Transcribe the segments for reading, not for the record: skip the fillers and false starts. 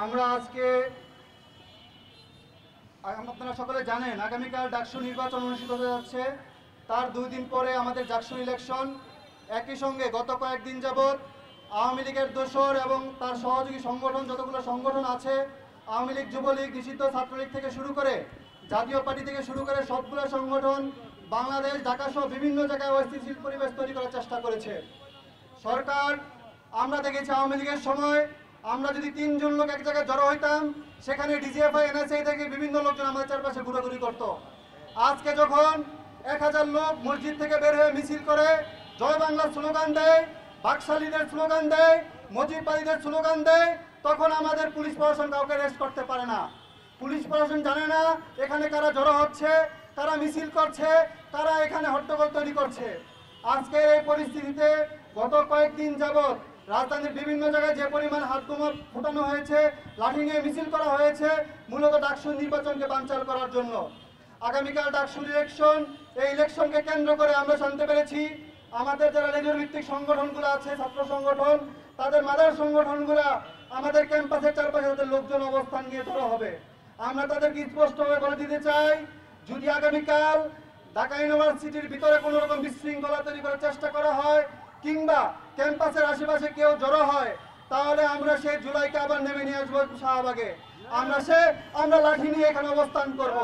আমরা আজকে আপনারা সকলে জানেন আগামীকাল ডাকসু নির্বাচন অনুষ্ঠিত হতে যাচ্ছে। তার 2 দিন পরে আমাদের ডাকসু ইলেকশন। একই সঙ্গে গত কয়েকদিন যাবৎ আওয়ামী লীগের দোসর এবং তার সহযোগী সংগঠন যতগুলো সংগঠন আছে, আওয়ামী লীগ, যুবলীগ, নিষিদ্ধ ছাত্রলীগ থেকে শুরু করে জাতীয় পার্টি থেকে শুরু করে সবগুলো সংগঠন বাংলাদেশ, ঢাকা সহ বিভিন্ন জায়গায় অস্থিতিশীল পরিবেশ তৈরি করার চেষ্টা করেছে সরকার। আমরা দেখেছি আওয়ামী লীগের সময় আমরা যদি 3 জন লোক এক জায়গায় জড়ো হইতাম, সেখানে ডিজিএফআই, এনএসআই থেকে বিভিন্ন লোকজন আমাদের চারপাশে ঘোরাঘুরি করত। আজকে যখন 1000 লোক মসজিদ থেকে বের হয়ে মিছিল করে জয় বাংলার স্লোগান দেয়, বাকশালীদের স্লোগান দেয়, মজিদবাদীদের স্লোগান দেয়, তখন আমাদের পুলিশ প্রশাসন কাউকে রেস্ট করতে পারে না। পুলিশ প্রশাসন জানে না এখানে কারা জড়ো হচ্ছে, কারা মিছিল করছে, কারা এখানে হট্টগোল তৈরি করছে। আজকের এই পরিস্থিতিতে গত কয়েকদিন যাবৎ রাজধানীর বিভিন্ন জায়গায় যে পরিমাণ হাতবোমা ফুটানো হয়েছে, লাঠি নিয়ে মিছিল করা হয়েছে, মূলত ডাকসু নির্বাচনকে বানচাল করার জন্য। আগামীকাল ডাকসু ইলেকশন, এই ইলেকশনকে কেন্দ্র করে আমরা জানতে পেরেছি আমাদের যারা রেডিও ভিত্তিক সংগঠনগুলো আছে, ছাত্র সংগঠন, তাদের মাদার সংগঠনগুলো আমাদের ক্যাম্পাসের চারপাশে তাদের লোকজন অবস্থান নিয়ে ধরা হবে। আমরা তাদেরকে স্পষ্টভাবে বলে দিতে চাই, যদি আগামীকাল ঢাকা ইউনিভার্সিটির ভিতরে কোনো রকম বিশৃঙ্খলা তৈরি করার চেষ্টা করা হয় কিংবা ক্যাম্পাসের আশেপাশে কেউ জড়ো হয়, তাহলে আমরা সেই জুলাইকে আবার নেমে নিয়ে আসবো শাহবাগে। আমরা লাঠি নিয়ে এখানে অবস্থান করব।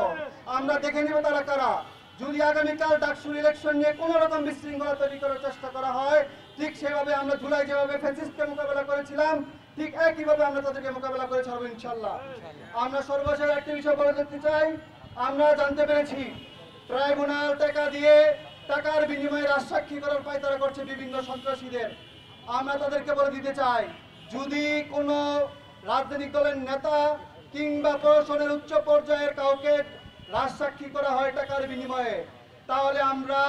আমরা দেখে নিব তারা কারা। যদি আগামীকাল ডাকসু ইলেকশন নিয়ে কোনো রকম বিশৃঙ্খলা তৈরি করার চেষ্টা করা হয়, ঠিক সেভাবে আমরা জুলাই যেভাবে ফ্যাসিস্টকে মোকাবেলা করেছিলাম, ঠিক একইভাবে আমরা তাদেরকে মোকাবেলা করে ছাড়বো ইনশাল্লাহ। আমরা সর্বশেষ একটি বিষয় বলে দিতে চাই, আমরা জানতে পেরেছি ট্রাইব্যুনাল টাকার বিনিময়ে রাজসাক্ষী করার পায়তারা করছে বিভিন্ন সন্ত্রাসীদের। আমরা তাদেরকে বলে দিতে চাই, যদি কোনো রাজনৈতিক দলের নেতা কিংবা প্রশাসনের উচ্চ পর্যায়ের কাউকে রাজসাক্ষী করা হয় টাকার বিনিময়ে, তাহলে আমরা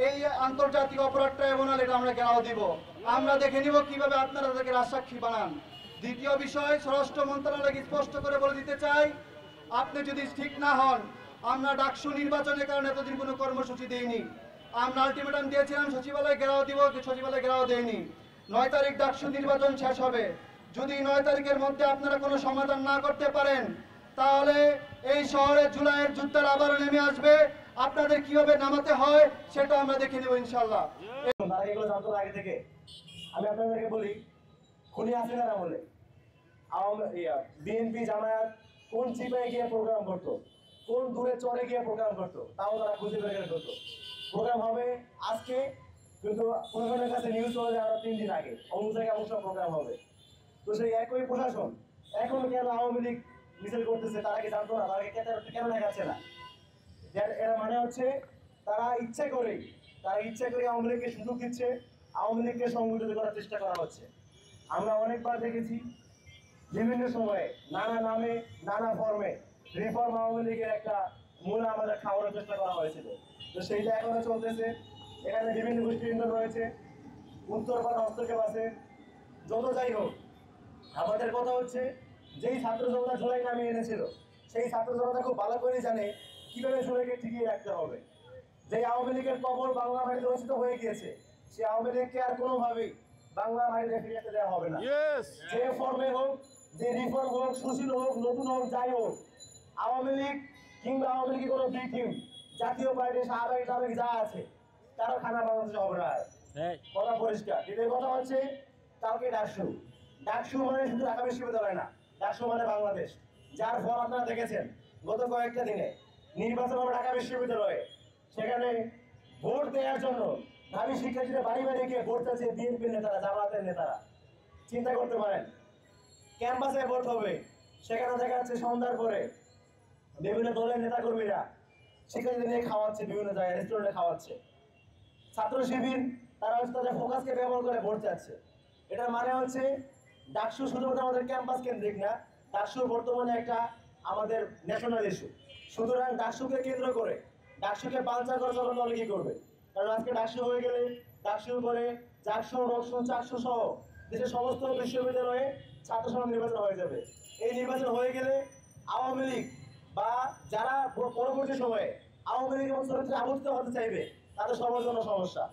এই আন্তর্জাতিক অপরাধ ট্রাইব্যুনাল এটা আমরা ঘেরাও দিব। আমরা দেখে নিব কিভাবে আপনারা তাদেরকে রাজসাক্ষী বানান। দ্বিতীয় বিষয়, স্বরাষ্ট্র মন্ত্রণালয়কে স্পষ্ট করে বলে দিতে চাই, আপনি যদি ঠিক না হন, আমরা ডাকসু নির্বাচনের কারণে এতদিন কোনো কর্মসূচি দেইনি। আমরা আলটিমেটাম দিয়েছিলাম সচিবালয় ঘেরাও দিব, সচিবালয় ঘেরাও দেয়নি। 9 তারিখ ডাকসু নির্বাচন শেষ হবে। যদি 9 তারিখের মধ্যে আপনারা কোনো সমাধান না করতে পারেন, তাহলে এই শহরে জুলাইয়ের যুদ্ধের আবারও নেমে আসবে। আপনাদের কিভাবে নামাতে হয় সেটা আমরা দেখে নেব ইনশাল্লাহ। এগুলো জানতো আগে থেকে। আমি আপনাদেরকে বলি, খুনি হাসিনার আমলে বিএনপি জামায়াত কোন চিপায় গিয়ে প্রোগ্রাম করতো, কোন দূরে চরে গিয়ে প্রোগ্রাম করতো, তাও তারা খুঁজে বের করতো। প্রোগ্রাম হবে আজকে, কিন্তু প্রশাসনের কাছে নিউজ চলে যায় আরো 3 দিন আগে, অমুক জায়গায় অমুক সব প্রোগ্রাম হবে। তো সেই একই প্রশাসন এখন কেন আওয়ামী লীগ মিছিল করতেছে, তারা কি জানতো না? তারা কেন দেখাচ্ছে না? এরা মানে হচ্ছে তারা ইচ্ছে করে আওয়ামী লীগকে সুযোগ দিচ্ছে, আওয়ামী লীগকে সংগঠিত করার চেষ্টা করা হচ্ছে। আমরা অনেকবার দেখেছি বিভিন্ন সময়ে নানা নামে নানা ফর্মে রিফর্ম আওয়ামী লীগের একটা মূল আমাদের খাওয়ানোর চেষ্টা করা হয়েছিল। তো সেইটা এখনো চলতেছে। এখানে বিভিন্ন গোষ্ঠীবৃন্দ রয়েছে, উত্তরপাড়া হস্তক্ষেপ আছে। যত যাই হোক, আমাদের কথা হচ্ছে, যেই ছাত্র জনতা জুলাই নামিয়ে এনেছিল, সেই ছাত্র জনতা খুব ভালো করে জানে কিভাবে জুলাইকে টিকিয়ে রাখতে হবে। যে আওয়ামী লীগের কবর বাংলা মাটিতে রচিত হয়ে গিয়েছে, সে আওয়ামী লীগকে আর কোনোভাবেই বাংলা মাটিতে ফিরে যেতে দেওয়া হবে না। যে ফর্মে হোক, যে রিফর্ম হোক, সুশীল হোক, নতুন হোক, যাই হোক, আওয়ামী লীগ কিংবা আওয়ামী লীগের কোনো বি টিম, জাতীয় পার্টি, শাহবাগী টাবাগী যা আছে, কারো খানা বাংলাদেশে হবে না। কথা পরিষ্কার। দ্বিতীয় কথা হচ্ছে, কালকে ডাকসু মানে শুধু ঢাকা বিশ্ববিদ্যালয় না, ডাকসু মানে বাংলাদেশ। যার ফল আপনারা দেখেছেন গত কয়েকটা দিনে নির্বাচন হবে ঢাকা বিশ্ববিদ্যালয়ে। সেখানে ভোট দেওয়ার জন্য ঢাবি শিক্ষার্থীরা বাড়ি বাড়ি গিয়ে ভোট চাচ্ছে বিএনপির নেতারা, জামায়াতের নেতারা। চিন্তা করতে পারেন, ক্যাম্পাসে ভোট হবে, সেখানে দেখা যাচ্ছে সন্ধ্যার পরে বিভিন্ন দলের নেতাকর্মীরা শিক্ষার্থীদের নিয়ে খাওয়াচ্ছে, বিভিন্ন জায়গায় রেস্টুরেন্টে খাওয়াচ্ছে। ছাত্র শিবির তারা হচ্ছে তাদের ফোকাসকে ব্যবহার করে ভোট চাচ্ছে। এটার মানে হচ্ছে ডাকসু শুধুমাত্র আমাদের ক্যাম্পাস কেন্দ্রিক না, ডাকসু বর্তমানে একটা আমাদের ন্যাশনাল ইস্যু। সুতরাং ডাকসুকে কেন্দ্র করে ডাকসুকে পালচার করার জন্য অনেকে করবে। কারণ আজকে ডাকসু হয়ে গেলে ডাকসু করে চাকসু, রকসু, চাকসু সহ দেশের সমস্ত বিশ্ববিদ্যালয়ে ছাত্র সংসদ নির্বাচন হয়ে যাবে। এই নির্বাচন হয়ে গেলে আওয়ামী লীগ বা যারা পরবর্তী সময়ে আওয়ামী লীগের চরিত্রে আবদ্ধ হতে চাইবে, তাদের সবার জন্য সমস্যা।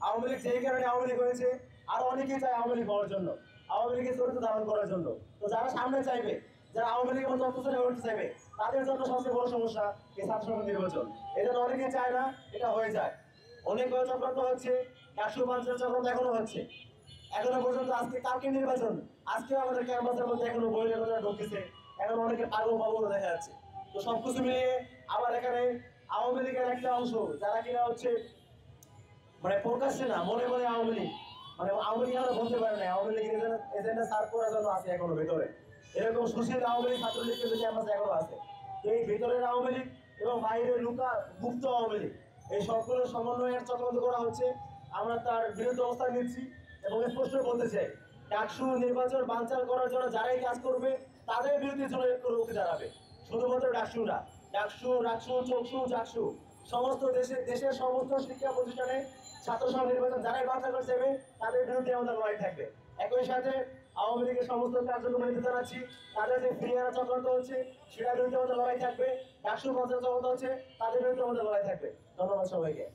আওয়ামী লীগ যেই কারণে আওয়ামী লীগ হয়েছে, আরো অনেকেই চায় আওয়ামী লীগ হওয়ার জন্য। আওয়ামী লীগের চরিত্র ধারণ করার জন্য। তো যারা সামনে চাইবে, যারা আওয়ামী লীগের মতো অত্যাচারে উঠতে চাইবে, তাদের জন্য সবচেয়ে বড় সমস্যা এই ছাত্র সংসদ নির্বাচন। এটা অনেকে চায় না, এটা হয়ে যায়। অনেক চক্রান্ত হচ্ছে, 150 চক্রান্ত এখনো হচ্ছে। এখনো পর্যন্ত আজকে কালকে নির্বাচন, আজকে আমাদের ক্যাম্পাসের মধ্যে এখনো বহিরাগতরা ঢুকতেছে, এখন অনেকে পাগল পাগল দেখা যাচ্ছে। তো সবকিছু মিলিয়ে আবার এখানে আওয়ামী লীগের একটা অংশ যারা কিনা হচ্ছে মানে প্রকাশ্যে না, মনে মনে আওয়ামী লীগ, মানে আওয়ামী লীগ আমরা বলতে পারি না, আওয়ামী লীগের এজেন্ডা সার্ভ করার জন্য আছে এখনো ভেতরে। এরকম সুশীল আওয়ামী লীগ, ছাত্রলীগ কিন্তু ক্যাম্পাসে এখনো আছে। তো এই ভেতরের আওয়ামী লীগ এবং বাইরের লুকা গুপ্ত আওয়ামী লীগ, এই সবগুলো সমন্বয়ের চক্রান্ত করা হচ্ছে। আমরা তার বিরুদ্ধে অবস্থান নিচ্ছি এবং স্পষ্ট বলতে চাই, ডাকসু নির্বাচন বানচাল করার জন্য যারাই কাজ করবে তাদের বিরুদ্ধে চলে রুখে দাঁড়াবে। শুধুমাত্র ডাকসু না, ডাকসু, রাকসু, চকসু, জাকসু, সমস্ত দেশের সমস্ত শিক্ষা প্রতিষ্ঠানে ছাত্র সংঘ নির্বাচন যারাই বানচাল করতে চাইবে তাদের বিরুদ্ধে আমাদের লড়াই থাকবে। একই সাথে আওয়ামী লীগের সমস্ত কার্যক্রম নিতে জানাচ্ছি, তাদের যে ফ্রিয়ারা চক্রান্ত হচ্ছে সেটার বিরুদ্ধে আমাদের লড়াই থাকবে। ডাকসু বানচাল চক্রান্ত হচ্ছে তাদের বিরুদ্ধে আমাদের লড়াই থাকবে। ধন্যবাদ সবাইকে।